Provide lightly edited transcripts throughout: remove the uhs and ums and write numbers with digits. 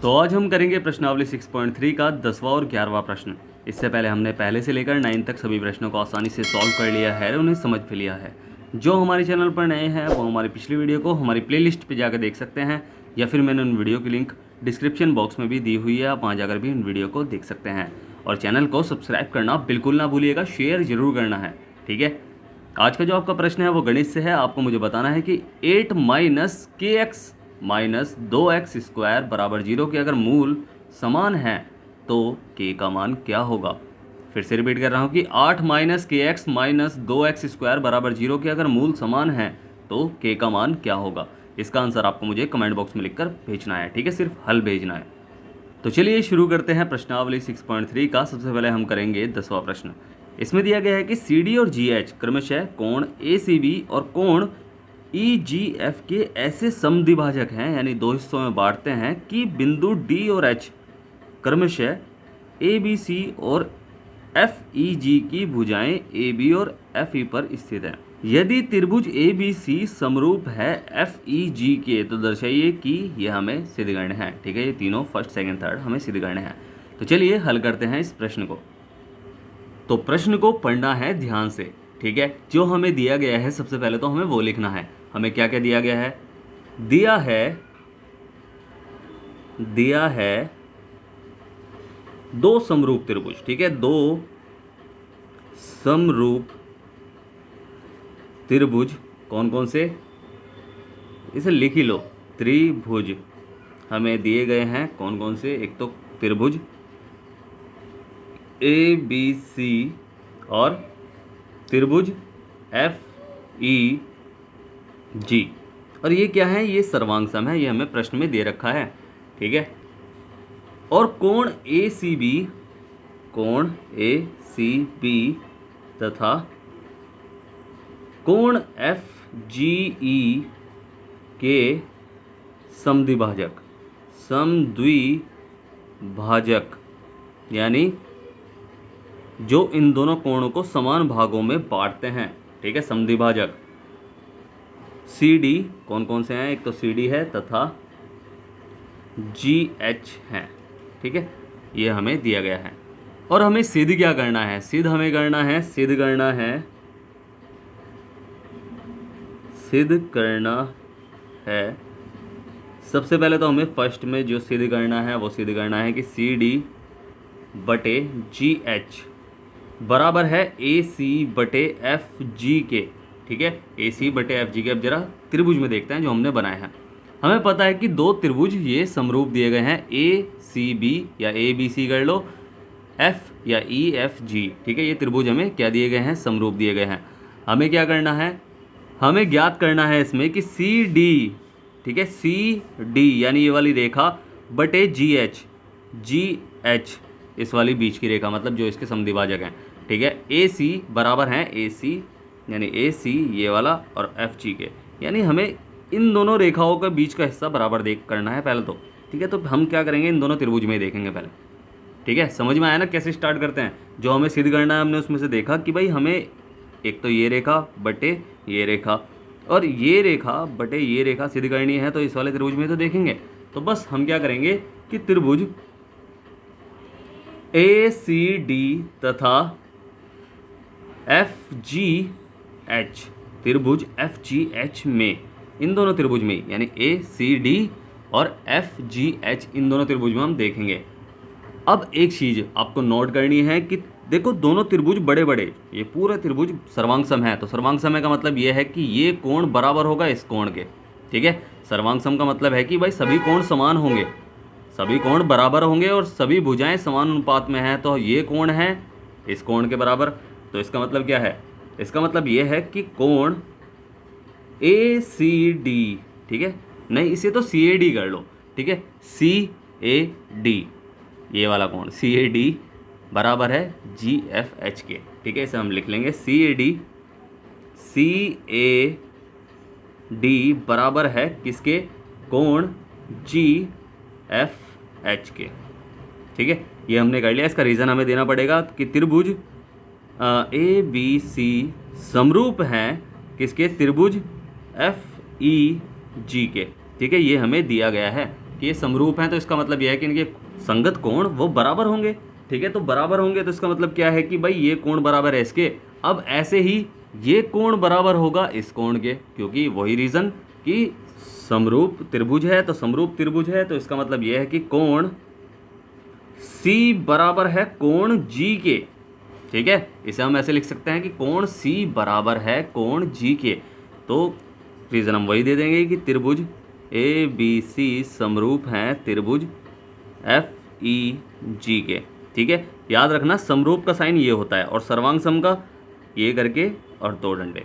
तो आज हम करेंगे प्रश्नावली 6.3 का 10वां और 11वां प्रश्न। इससे पहले हमने पहले से लेकर 9 तक सभी प्रश्नों को आसानी से सॉल्व कर लिया है और उन्हें समझ भी लिया है। जो हमारे चैनल पर नए हैं वो हमारी पिछली वीडियो को हमारी प्लेलिस्ट पे जाकर देख सकते हैं, या फिर मैंने उन वीडियो की लिंक डिस्क्रिप्शन बॉक्स में भी दी हुई है, आप वहाँ जाकर भी उन वीडियो को देख सकते हैं। और चैनल को सब्सक्राइब करना बिल्कुल ना भूलिएगा, शेयर जरूर करना है, ठीक है। आज का जो आपका प्रश्न है वो गणित से है। आपको मुझे बताना है कि 8 माइनस के एक्स माइनस 2x स्क्वायर बराबर 0 के अगर मूल समान है तो k का मान क्या होगा। फिर से रिपीट कर रहा हूँ कि 8 माइनस के एक्स माइनस 2x स्क्वायर बराबर 0 के अगर मूल समान है तो k का मान क्या होगा। इसका आंसर आपको मुझे कमेंट बॉक्स में लिखकर भेजना है, ठीक है, सिर्फ हल भेजना है। तो चलिए शुरू करते हैं प्रश्नावली 6.3 का। सबसे पहले हम करेंगे 10वां प्रश्न। इसमें दिया गया है कि CD और GH क्रमशः कोण ACB और कोण EGF के ऐसे समद्विभाजक हैं, यानी दो हिस्सों में बांटते हैं, कि बिंदु D और H क्रमशः ABC और FEG की भुजाएं AB और FE पर स्थित हैं। यदि त्रिभुज ABC समरूप है FEG के तो दर्शाइए कि यह हमें सिद्ध करना है, ठीक है। ये तीनों फर्स्ट सेकंड थर्ड हमें सिद्ध करने हैं। तो चलिए हल करते हैं इस प्रश्न को। तो प्रश्न को पढ़ना है ध्यान से, ठीक है। जो हमें दिया गया है सबसे पहले तो हमें वो लिखना है। हमें क्या क्या दिया गया है? दिया है दो समरूप त्रिभुज, ठीक है। दो समरूप त्रिभुज कौन कौन से, इसे लिख ही लो। त्रिभुज हमें दिए गए हैं कौन कौन से? एक तो त्रिभुज ABC और त्रिभुज FEG। और ये क्या है? ये सर्वांग सम है, ये हमें प्रश्न में दे रखा है, ठीक है। और कोण ACB तथा कोण FGE के समद्विभाजक यानी जो इन दोनों कोणों को समान भागों में बांटते हैं, ठीक है, समद्विभाजक। CD कौन कौन से हैं? एक तो CD है तथा GH हैं, ठीक है। ये हमें दिया गया है। और हमें सिद्ध क्या करना है? सिद्ध करना है। सबसे पहले तो हमें फर्स्ट में जो सिद्ध करना है वो सिद्ध करना है कि CD बटे GH बराबर है AC बटे FG के, ठीक है। AC बटे FG के। अब जरा त्रिभुज में देखते हैं जो हमने बनाए हैं। हमें पता है कि दो त्रिभुज ये समरूप दिए गए हैं, ACB या ABC कर लो, F या EFG, ठीक है। ये त्रिभुज हमें क्या दिए गए हैं? समरूप दिए गए हैं। हमें क्या करना है? हमें ज्ञात करना है इसमें कि CD, ठीक है, CD यानी ये वाली रेखा बटे GH इस वाली बीच की रेखा, मतलब जो इसके समद्विभाजक हैं, ठीक है। AC बराबर हैं AC यानी AC ये वाला और FG के, यानी हमें इन दोनों रेखाओं का बीच का हिस्सा बराबर देख करना है पहले तो, ठीक है। तो हम क्या करेंगे? इन दोनों त्रिभुज में ही देखेंगे पहले, ठीक है। समझ में आया ना कैसे स्टार्ट करते हैं? जो हमें सिद्ध करना है हमने उसमें से देखा कि भाई हमें एक तो ये रेखा बटे ये रेखा और ये रेखा बटे ये रेखा सिद्ध करनी है, तो इस वाले त्रिभुज में तो देखेंगे। तो बस हम क्या करेंगे कि त्रिभुज ACD तथा FGH, त्रिभुज FGH में, इन दोनों त्रिभुज में यानी ACD और FGH इन दोनों त्रिभुज में हम देखेंगे। अब एक चीज़ आपको नोट करनी है कि देखो दोनों त्रिभुज बड़े बड़े, ये पूरा त्रिभुज सर्वांग सम है। तो सर्वांग सम का मतलब ये है कि ये कोण बराबर होगा इस कोण के, ठीक है। सर्वांग सम का मतलब है कि भाई सभी कोण समान होंगे, सभी कोण बराबर होंगे और सभी भुजाएं समान अनुपात में हैं। तो ये कोण है इस कोण के बराबर, तो इसका मतलब क्या है? इसका मतलब ये है कि कोण ACD, ठीक है, नहीं इसे तो CAD कर लो, ठीक है, CAD ये वाला कोण CAD बराबर है GFH के, ठीक है। इसे हम लिख लेंगे CAD बराबर है किसके? कोण GFH के, ठीक है। ये हमने कर लिया। इसका रीज़न हमें देना पड़ेगा कि त्रिभुज ABC समरूप हैं किसके? त्रिभुज FEG के, ठीक है। ये हमें दिया गया है। कि ये समरूप हैं, तो इसका मतलब यह है कि इनके संगत कोण वो बराबर होंगे। ठीक है, तो बराबर होंगे तो इसका मतलब क्या है कि भाई ये कोण बराबर है इसके। अब ऐसे ही ये कोण बराबर होगा इस कोण के, क्योंकि वही रीज़न कि समरूप त्रिभुज है, तो समरूप त्रिभुज है तो इसका मतलब यह है कि कोण C बराबर है कोण G के। ठीक है, इसे हम ऐसे लिख सकते हैं कि कोण C बराबर है कोण G के। तो रीज़न हम वही दे देंगे कि त्रिभुज ABC समरूप हैं त्रिभुज FEG के। ठीक है, याद रखना समरूप का साइन ये होता है और सर्वांग सम का ये करके और दो डंडे।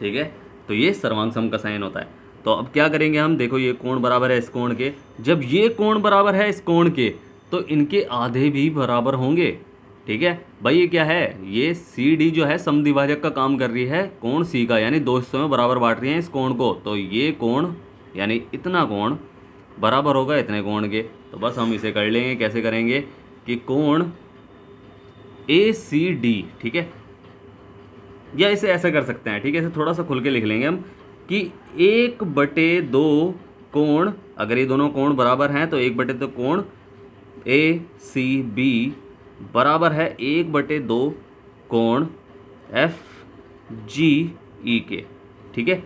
ठीक है, तो ये सर्वांग सम का साइन होता है। तो अब क्या करेंगे हम, देखो ये कोण बराबर है इस कोण के, जब ये कोण बराबर है इस कोण के तो इनके आधे भी बराबर होंगे। ठीक है भाई, ये क्या है, ये CD जो है समद्विभाजक का काम कर रही है कोण C का, यानी दो हिस्सों में बराबर बांट रही है इस कोण को। तो ये कोण यानी इतना कोण बराबर होगा इतने कोण के। तो बस हम इसे कर लेंगे, कैसे करेंगे कि कोण ACD, ठीक है, या इसे ऐसा कर सकते हैं, ठीक है, इसे थोड़ा सा खुल के लिख लेंगे हम कि 1/2 कोण, अगर ये दोनों कोण बराबर हैं तो 1/2 कोण ACB बराबर है 1/2 कोण FGE के। ठीक है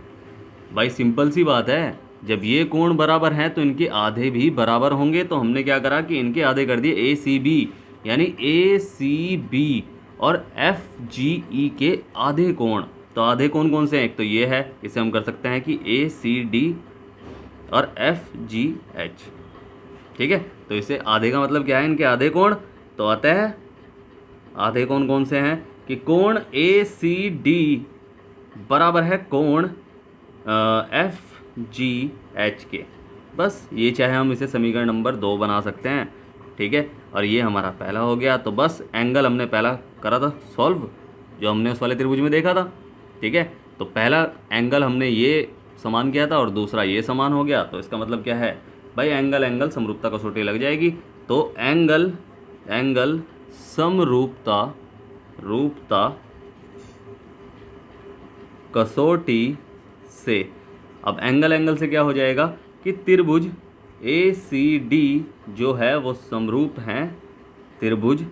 भाई, सिंपल सी बात है, जब ये कोण बराबर हैं तो इनके आधे भी बराबर होंगे। तो हमने क्या करा कि इनके आधे कर दिए ACB, यानी ACB और FGE के आधे कोण। तो आधे कोण कौन से हैं, एक तो ये है, इसे हम कर सकते हैं कि ACD और FGH। ठीक है, तो इसे आधे का मतलब क्या है, इनके आधे कोण। तो अतः आधे कोण कौन से हैं कि कोण ACD बराबर है कोण FGH के। बस ये चाहे हम इसे समीकरण नंबर 2 बना सकते हैं। ठीक है, और ये हमारा पहला हो गया। तो बस एंगल हमने पहला करा था सॉल्व, जो हमने उस वाले त्रिभुज में देखा था। ठीक है, तो पहला एंगल हमने ये समान किया था और दूसरा ये समान हो गया। तो इसका मतलब क्या है भाई, एंगल एंगल समरूपता कसौटी लग जाएगी। तो एंगल एंगल समरूपता रूपता कसौटी से, अब एंगल एंगल से क्या हो जाएगा कि त्रिभुज ACD जो है वो समरूप हैं त्रिभुज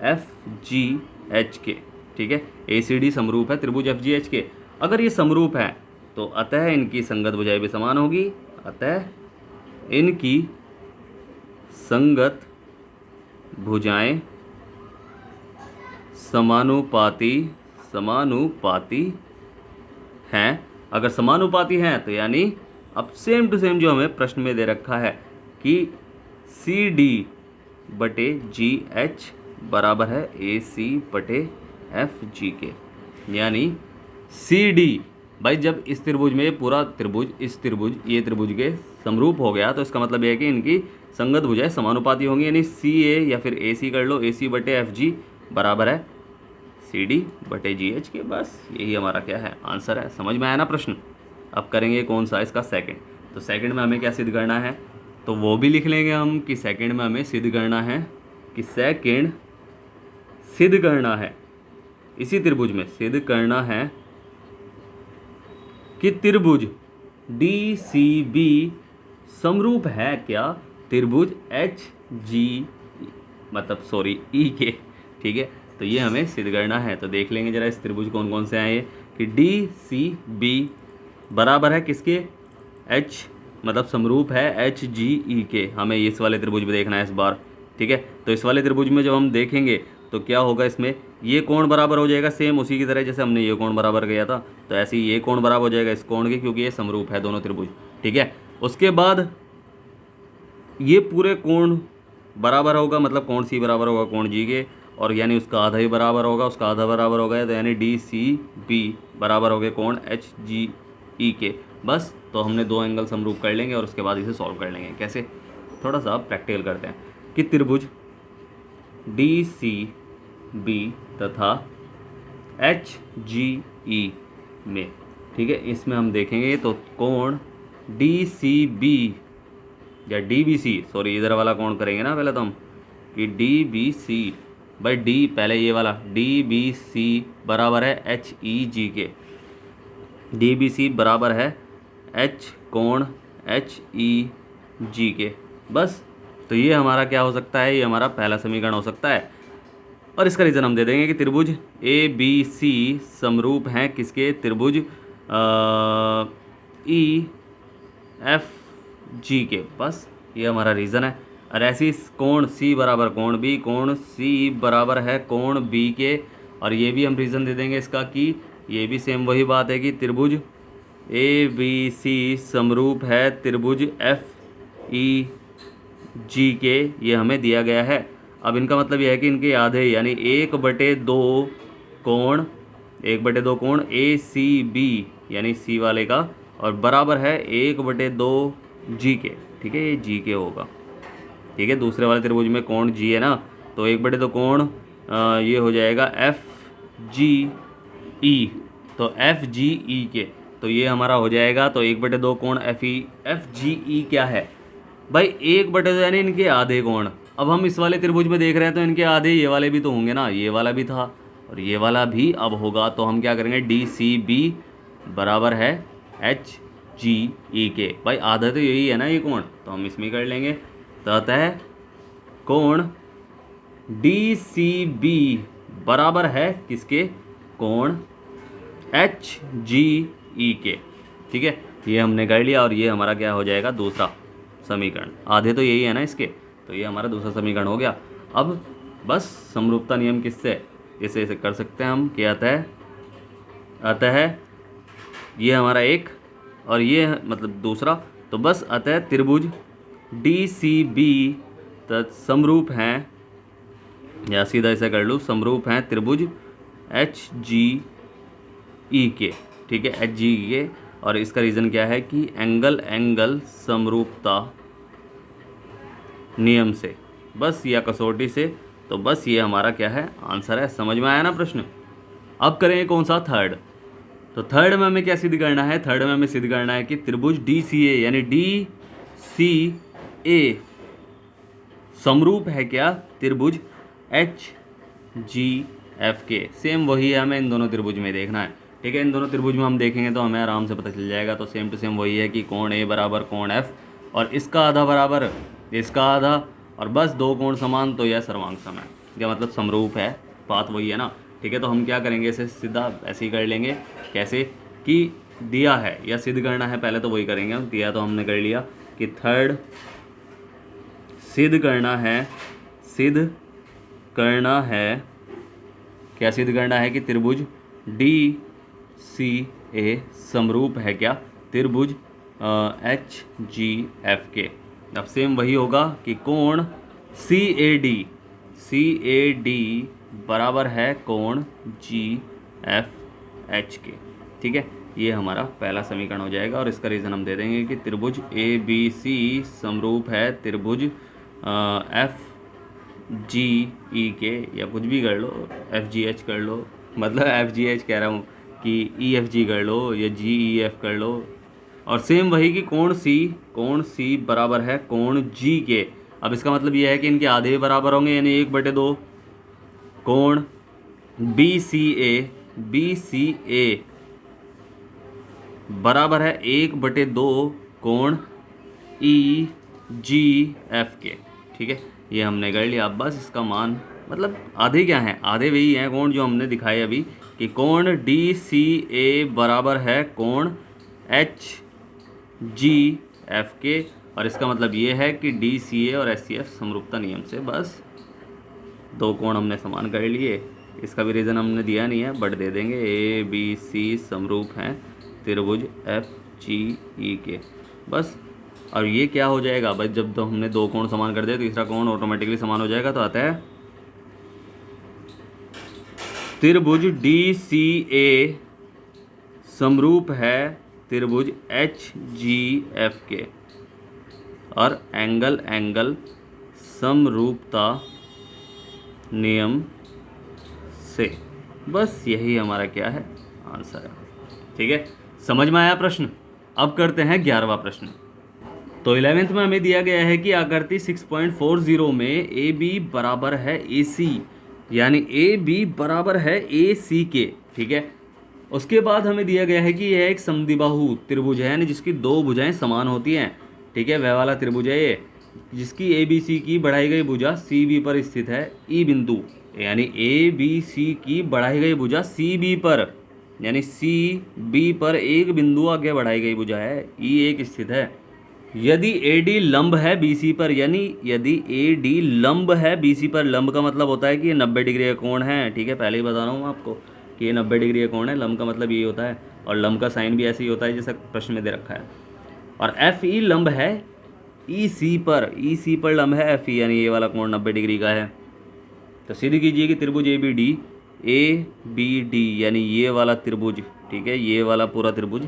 FGH के। ठीक है, ACD समरूप है त्रिभुज FGH के। अगर ये समरूप है तो अतः इनकी संगत भुजाएं भी समान होगी, अतः इनकी संगत भुजाएं समानुपाती हैं। अगर समानुपाती हैं तो यानी अब सेम टू सेम जो हमें प्रश्न में दे रखा है कि CD/GH बराबर है AC/FG के, यानी CD भाई जब इस त्रिभुज में पूरा त्रिभुज इस त्रिभुज ये त्रिभुज के समरूप हो गया तो इसका मतलब यह है कि इनकी संगत भुजाएं समानुपाती होंगी, यानी CA या फिर AC कर लो, AC/FG बराबर है CD/GH के। बस यही हमारा क्या है आंसर है। समझ में आया ना प्रश्न। अब करेंगे कौन सा, इसका सेकंड। तो सेकंड में हमें क्या सिद्ध करना है, तो वो भी लिख लेंगे हम कि सेकंड में हमें सिद्ध करना है कि सेकंड सिद्ध करना है इसी त्रिभुज में सिद्ध करना है कि त्रिभुज DCB समरूप है क्या त्रिभुज HG E के। ठीक है, तो ये हमें सिद्ध करना है। तो देख लेंगे जरा इस त्रिभुज कौन कौन से हैं ये कि DCB बराबर है किसके, H मतलब समरूप है HGE के। हमें इस वाले त्रिभुज में देखना है इस बार। ठीक है, तो इस वाले त्रिभुज में जब हम देखेंगे तो क्या होगा, इसमें ये कोण बराबर हो जाएगा सेम उसी की तरह जैसे हमने ये कोण बराबर किया था। तो ऐसे ही ये कोण बराबर हो जाएगा इस कोण के, क्योंकि ये समरूप है दोनों त्रिभुज। ठीक है, उसके बाद ये पूरे कोण बराबर होगा, मतलब कोण C बराबर होगा कोण G के, और यानी उसका आधा ही बराबर होगा, उसका आधा बराबर होगा, तो यानी DCB बराबर हो गए कोण HGE के। बस, तो हमने दो एंगल समरूप कर लेंगे और उसके बाद इसे सॉल्व कर लेंगे। कैसे, थोड़ा सा प्रैक्टिकल करते हैं कि त्रिभुज DCB तथा HGE में, ठीक है, इसमें हम देखेंगे तो कोण DCB या DBC, सॉरी इधर वाला कोण करेंगे ना पहले तो हम कि DBC बाई D, पहले ये वाला DBC बराबर है HEG के। DBC बराबर है H कोण HEG के। बस। तो ये हमारा क्या हो सकता है, ये हमारा पहला समीकरण हो सकता है। और इसका रीज़न हम दे देंगे कि त्रिभुज ए बी सी समरूप हैं किसके, त्रिभुज ई एफ जी के। बस ये हमारा रीज़न है। और ऐसी कोण सी बराबर कोण बी, कोण सी बराबर है कोण बी के। और ये भी हम रीज़न दे देंगे इसका कि ये भी सेम वही बात है कि त्रिभुज ए बी सी समरूप है त्रिभुज एफ ई जी के, ये हमें दिया गया है। अब इनका मतलब यह है कि इनके आधे यानी 1/2 कोण, 1/2 कोण ए सी बी यानी सी वाले का, और बराबर है 1/2 जी के। ठीक है, ये जी के होगा। ठीक है, दूसरे वाले त्रिभुज में कोण जी है ना, तो 1/2 कोण ये हो जाएगा एफ जी ई, तो एफ जी ई के, तो ये हमारा हो जाएगा। तो 1/2 कोण एफ जी ई क्या है भाई, 1/2 यानी इनके आधे कोण। अब हम इस वाले त्रिभुज में देख रहे हैं तो इनके आधे ये वाले भी तो होंगे ना, ये वाला भी था और ये वाला भी अब होगा। तो हम क्या करेंगे, डी सी बी बराबर है एच जी ई के। भाई आधा तो यही है ना ये कोण, तो हम इसमें कर लेंगे। तो अतः कोण डी सी बी बराबर है किसके, कोण एच जी ई के। ठीक है, ये हमने कर लिया और ये हमारा क्या हो जाएगा, दूसरा समीकरण। आधे तो यही है ना इसके, तो ये हमारा दूसरा समीकरण हो गया। अब बस समरूपता नियम किससे, इसे कर सकते हैं हम कि अतः ये हमारा एक और ये मतलब दूसरा, तो बस अतः त्रिभुज डी सी बी समरूप हैं, या सीधा ऐसा कर लूँ, समरूप हैं त्रिभुज एच जी ई के। ठीक है, एच जी के। और इसका रीज़न क्या है कि एंगल समरूपता नियम से, बस या कसौटी से। तो बस ये हमारा क्या है, आंसर है। समझ में आया ना प्रश्न। अब करेंगे कौन सा, थर्ड। तो थर्ड में हमें क्या सिद्ध करना है, थर्ड में हमें सिद्ध करना है कि त्रिभुज डी सी ए यानी डी सी ए समरूप है क्या, त्रिभुज एच जी एफ के। सेम वही है, हमें इन दोनों त्रिभुज में देखना है। ठीक है, इन दोनों त्रिभुज में हम देखेंगे तो हमें आराम से पता चल जाएगा। तो सेम टू सेम वही है कि कोण ए बराबर कोण एफ, और इसका आधा बराबर इसका आधा, और बस दो कोण समान तो यह सर्वांग सम है, क्या मतलब समरूप है, बात वही है ना। ठीक है, तो हम क्या करेंगे, इसे सीधा ऐसे ही कर लेंगे। कैसे कि दिया है या सिद्ध करना है, पहले तो वही करेंगे हम। दिया तो हमने कर लिया कि थर्ड सिद्ध करना है, क्या सिद्ध करना है कि त्रिभुज डी सी ए समरूप है क्या, त्रिभुज एच जी एफ के। अब सेम वही होगा कि कोण सी ए डी बराबर है कोण जी एफ एच के। ठीक है, ये हमारा पहला समीकरण हो जाएगा। और इसका रीज़न हम दे देंगे कि त्रिभुज ए बी सी समरूप है त्रिभुज एफ जी ई के, या कुछ भी कर लो, एफ जी एच कर लो, मतलब एफ जी एच कह रहा हूँ कि ई एफ जी कर लो या जी ई एफ कर लो। और सेम वही कि कोण सी बराबर है कोण जी के। अब इसका मतलब यह है कि इनके आधे बराबर होंगे, यानी 1/2 कोण बी सी ए बराबर है 1/2 कोण ई जी एफ के। ठीक है, ये हमने कर लिया। अब बस इसका मान मतलब आधे क्या हैं, आधे वही हैं कोण जो हमने दिखाए अभी, कि कोण डी सी ए बराबर है कोण एच जी एफ के। और इसका मतलब ये है कि डी सी ए और एस सी एफ समरूपता नियम से बस दो कोण हमने समान कर लिए। इसका भी रीज़न हमने दिया नहीं है, बट दे देंगे। ए बी सी समरूप हैं त्रिभुज एफ जी ई के, बस। और ये क्या हो जाएगा भाई, जब तो हमने दो कोण समान कर दिए, तीसरा कोण ऑटोमेटिकली समान हो जाएगा। तो आता है त्रिभुज डी सी ए समरूप है त्रिभुज एच जी एफ के, और एंगल समरूपता नियम से। बस यही हमारा क्या है, आंसर है। ठीक है, समझ में आया प्रश्न। अब करते हैं 11वां प्रश्न। तो 11th में हमें दिया गया है कि आकृति 6.40 में ए बी बराबर है ए सी, यानी ए बी बराबर है ए सी के। ठीक है, उसके बाद हमें दिया गया है कि यह एक समद्विबाहु त्रिभुज है, यानी जिसकी दो भुजाएं समान होती हैं। ठीक है, वह वाला त्रिभुज है ये। जिसकी ए बी सी की बढ़ाई गई भुजा सी बी पर स्थित है ई बिंदु, यानी ए बी सी की बढ़ाई गई भुजा सी बी पर, यानी सी बी पर एक बिंदु आगे बढ़ाई गई भुजा है ई एक स्थित है। यदि ए डी लंब है बी सी पर, यानी यदि ए डी लंब है बी सी पर, लंब का मतलब होता है कि ये 90 डिग्री का कोण है। ठीक है, पहले ही बता रहा हूँ आपको कि ये 90 डिग्री का कोण है, लंब का मतलब ये होता है, और लंब का साइन भी ऐसे ही होता है जैसा प्रश्न में दे रखा है। और एफ ई लंब है ई सी पर, ई सी पर लंब है एफ ई, यानी ये वाला कोण 90 डिग्री का है। तो सिद्ध कीजिए कि त्रिभुज ए बी डी यानी ये वाला त्रिभुज, ठीक है, ये वाला पूरा त्रिभुज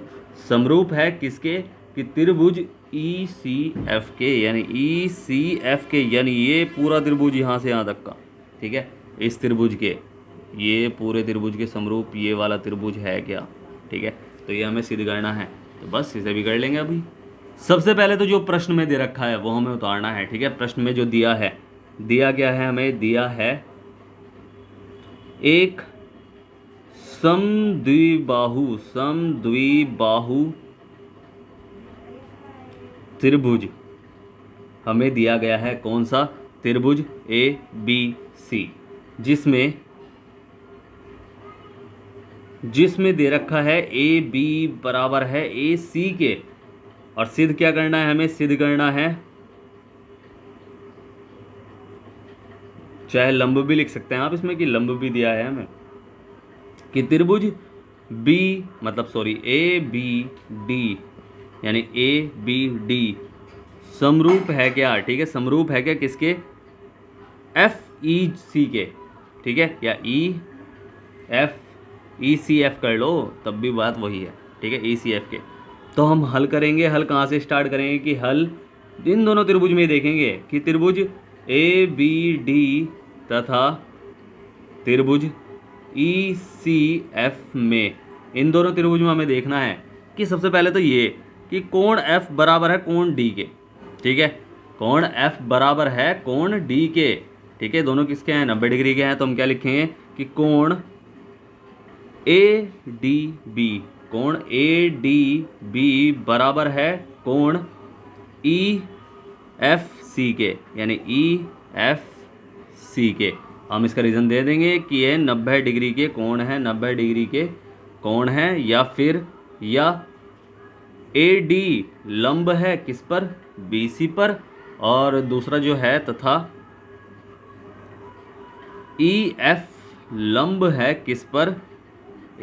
समरूप है किसके, कि त्रिभुज ई सी एफ के, यानी ई सी एफ के, यानी ये पूरा त्रिभुज यहाँ से यहाँ तक का, ठीक है, इस त्रिभुज के, ये पूरे त्रिभुज के समरूप ये वाला त्रिभुज है क्या। ठीक है, तो ये हमें सिद्ध करना है, तो बस इसे भी कर लेंगे अभी। सबसे पहले तो जो प्रश्न में दे रखा है वो हमें उतारना है। ठीक है, प्रश्न में जो दिया है, दिया क्या है, हमें दिया है एक समद्विबाहु त्रिभुज हमें दिया गया है। कौन सा त्रिभुज, ए बी सी, जिसमें दे रखा है ए बी बराबर है ए सी के, और सिद्ध क्या करना है, हमें सिद्ध करना है, चाहे लंब भी लिख सकते हैं आप इसमें, कि लंब भी दिया है हमें, कि त्रिभुज बी मतलब सॉरी ए बी डी, यानी ए बी डी समरूप है क्या। ठीक है, समरूप है क्या किसके, एफ ई सी के, ठीक है, या E F E C F कर लो तब भी बात वही है। ठीक है, ई सी एफ के। तो हम हल करेंगे, हल कहाँ से स्टार्ट करेंगे, कि हल इन दोनों त्रिभुज में देखेंगे कि त्रिभुज ए बी डी तथा त्रिभुज ई सी एफ में, इन दोनों त्रिभुज में हमें देखना है कि सबसे पहले तो ये कि कोण एफ बराबर है कोण डी के। ठीक है, कोण एफ बराबर है कोण डी के। ठीक है, दोनों किसके हैं, 90 डिग्री के हैं। तो हम क्या लिखेंगे कि कोण ए डी बी, कोण ए डी बी बराबर है कोण ई एफ सी के, यानी ई एफ सी के। हम इसका रीज़न दे देंगे कि ये 90 डिग्री के कोण है, 90 डिग्री के कोण है, या फिर या ए डी लंब है किस पर, बी सी पर, और दूसरा जो है तथा ई एफ लंब है किस पर,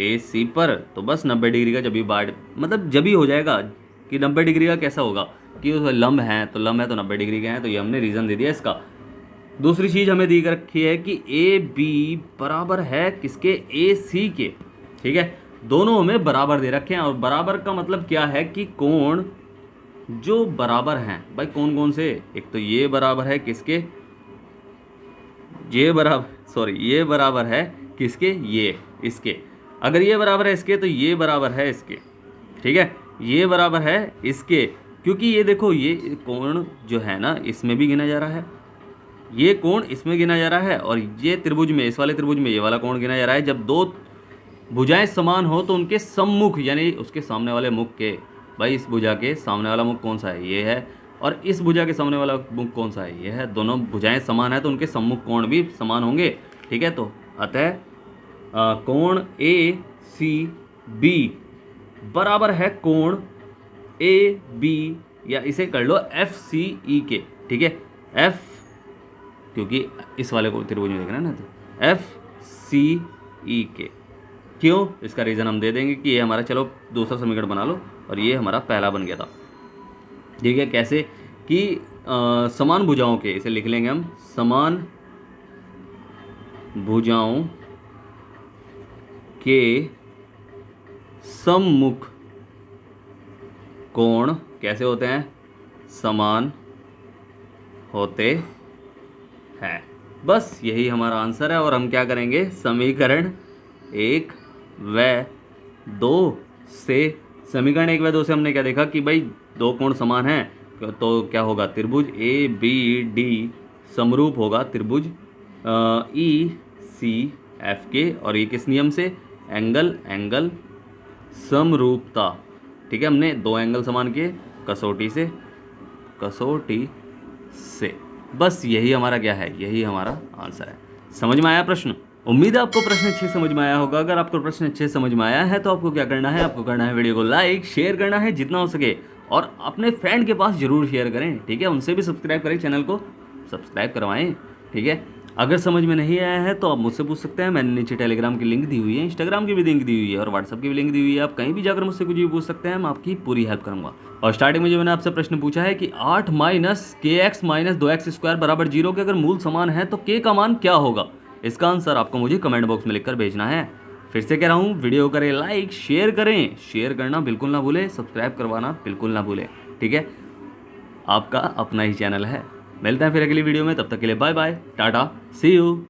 ए सी पर। तो बस 90 डिग्री का जब भी बाढ़ मतलब जब भी हो जाएगा कि 90 डिग्री का कैसा होगा कि उस लंब है तो 90 डिग्री के हैं, तो ये हमने रीज़न दे दिया इसका। दूसरी चीज़ हमें दी रखी है कि ए बी बराबर है किसके, ए सी के। ठीक है, दोनों हमें बराबर दे रखे हैं, और बराबर का मतलब क्या है कि कोण जो बराबर हैं, भाई कौन कौन से, एक तो ये बराबर है किसके, ये बराबर है किसके, ये इसके। अगर ये बराबर है इसके तो ये बराबर है इसके। ठीक है, ये बराबर है इसके, क्योंकि ये देखो ये कोण जो है ना इसमें भी गिना जा रहा है, ये कोण इसमें गिना जा रहा है, और ये त्रिभुज में, इस वाले त्रिभुज में ये वाला कोण गिना जा रहा है। जब दो भुजाएं समान हो तो उनके सम्मुख, यानी उसके सामने वाले मुख के, भाई इस भुजा के सामने वाला मुख कौन सा है, ये है, और इस भुजा के सामने वाला मुख कौन सा है, ये है। दोनों भुजाएं समान है तो उनके सम्मुख कोण भी समान होंगे। ठीक है, तो अतः कोण ए सी बी बराबर है कोण ए बी, या इसे कर लो एफ सी ई के। ठीक है, एफ, क्योंकि इस वाले को त्रिभुज में देखना है ना, तो एफ सी ई के। क्यों, इसका रीज़न हम दे देंगे कि ये हमारा, चलो दूसरा समीकरण बना लो, और ये हमारा पहला बन गया था। ठीक है, कैसे कि समान भुजाओं के, इसे लिख लेंगे हम, समान भुजाओं के सम्मुख कोण कैसे होते हैं, समान होते हैं। बस यही हमारा आंसर है। और हम क्या करेंगे, समीकरण 1 व 2 से, समीकरण 1 व 2 से हमने क्या देखा कि भाई दो कोण समान हैं, तो क्या होगा, त्रिभुज ए बी डी समरूप होगा त्रिभुज ई सी एफ के। और ये किस नियम से, एंगल समरूपता। ठीक है, हमने दो एंगल समान किए कसौटी से, कसौटी से। बस यही हमारा क्या है, यही हमारा आंसर है। समझ में आया प्रश्न? उम्मीद है आपको प्रश्न अच्छे समझ में आया होगा। अगर आपको प्रश्न अच्छे समझ में आया है तो आपको क्या करना है, आपको करना है वीडियो को लाइक शेयर करना है जितना हो सके, और अपने फ्रेंड के पास जरूर शेयर करें, ठीक है। उनसे भी सब्सक्राइब करें, चैनल को सब्सक्राइब करवाएं, ठीक है। अगर समझ में नहीं आया है तो आप मुझसे पूछ सकते हैं। मैंने नीचे टेलीग्राम की लिंक दी हुई है, इंस्टाग्राम की भी लिंक दी हुई है और व्हाट्सअप की भी लिंक दी हुई है। आप कहीं भी जाकर मुझसे कुछ भी पूछ सकते हैं, मैं आपकी पूरी हेल्प करूंगा। और स्टार्टिंग में जो मैंने आपसे प्रश्न पूछा है कि 8 माइनस के एक्स माइनस 2x स्क्वायर बराबर 0 के अगर मूल समान है तो के का मान क्या होगा, इसका आंसर आपको मुझे कमेंट बॉक्स में लिखकर भेजना है। फिर से कह रहा हूँ, वीडियो करें लाइक, शेयर करें, शेयर करना बिल्कुल ना भूलें, सब्सक्राइब करवाना बिल्कुल ना भूलें, ठीक है। आपका अपना ही चैनल है। मिलते हैं फिर अगली वीडियो में, तब तक के लिए bye bye, tata, see you.